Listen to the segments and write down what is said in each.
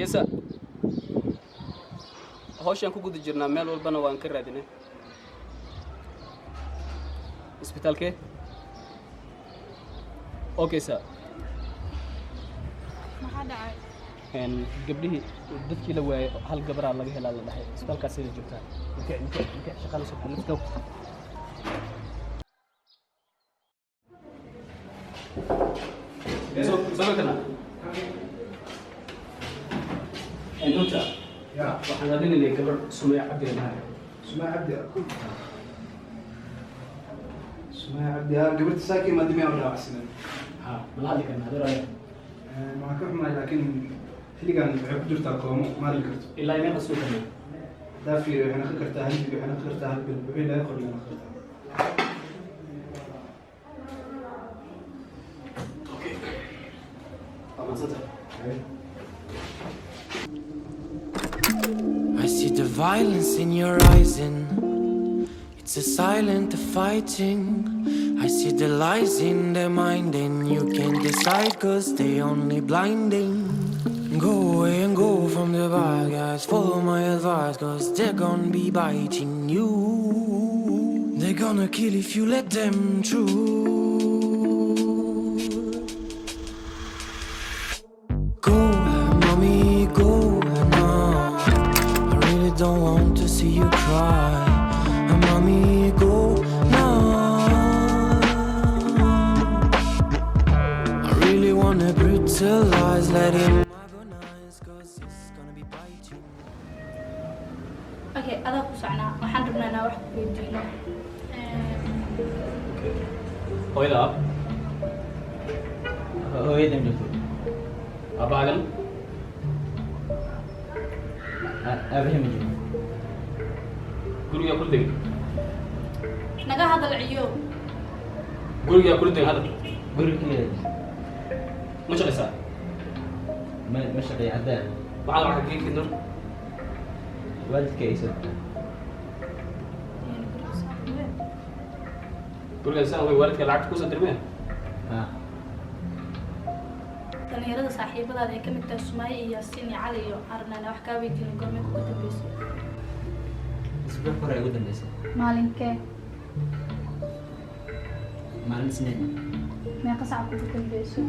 yesa hawshan ku guda jirnaa meel walbana waan ka raadinay isbitaalkee okay sir maxaa dhacay gabdhihii dadkii la waayay hal gabaraa laga helaa la dhahay isbitaalkaas ay joogtaa inta shaqada soo let's go so kana انت يا waxaan adinay gabar Sumaya Cabdi lahaay سماع عبدي سماع عبدي قبلت ساكن ما دمي ولا عسنان ha malaadi kana hadii ما كحما لكن اللي كان بحب جرت القوم ما ذكرت ilaa inay qasoo kana دا في احنا خكرتها هل احنا خكرتها بالبين لا يخرج لنا خكرتها okay ama sata I see the violence in your eyes and it's a silent fighting. I see the lies in their mind and you can't decide cause they only blinding. Go away and go from the bad guys, follow my advice cause they're gonna be biting you. They're gonna kill if you let them through. Go, mommy, go now. I really don't want to see you cry. Mommy, go now. I really wanna brutalize, let him agonize, cause it's gonna be biting. okay adaa ku socnaa waxaan rabnaa inaan wax ku weydiino hooyada hooyadan joogto abaagan aabahim joogto guriga ku deg naga hadal ciyo guriga ku deg hadal guriga ma shaqaysaa ma shaqeey cadaan waxaad wax ka geeyay waalidka aysan guriga saan way waalidka lacag ku soo dirmeen ha dhalinyarada saaxiibadaada ay ka mid tahay Sumaya iyo Yaasiin iyo Cali iyo arnana wax ka weydiino goorma ku dambeysay isbuuc hore ugu dambeysay maalinkee maalin isniin meeqa saac ku dambeysay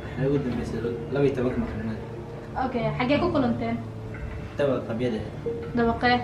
waxay ugu dambeysay 12 maqrinaad okay xagee ku kulanteen tawa qabyada dabaqee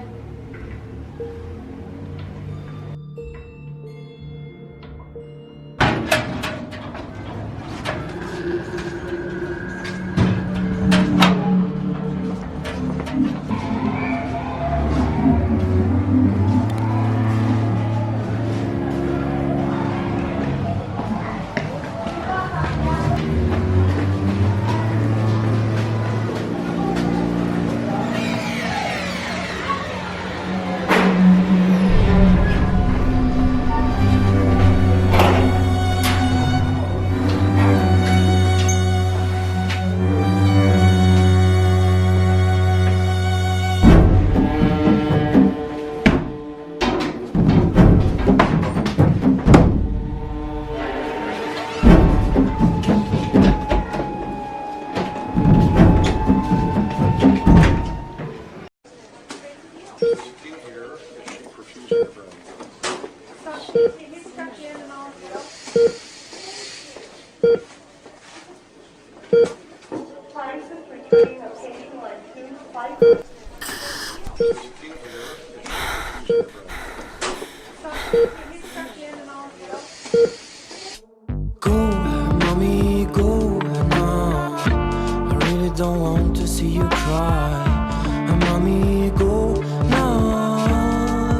Go, mommy, go now. I really don't want to see you cry. Mommy, go now.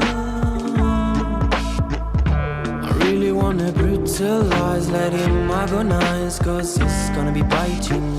I really wanna brutalize, let him agonize, cause it's gonna be biting.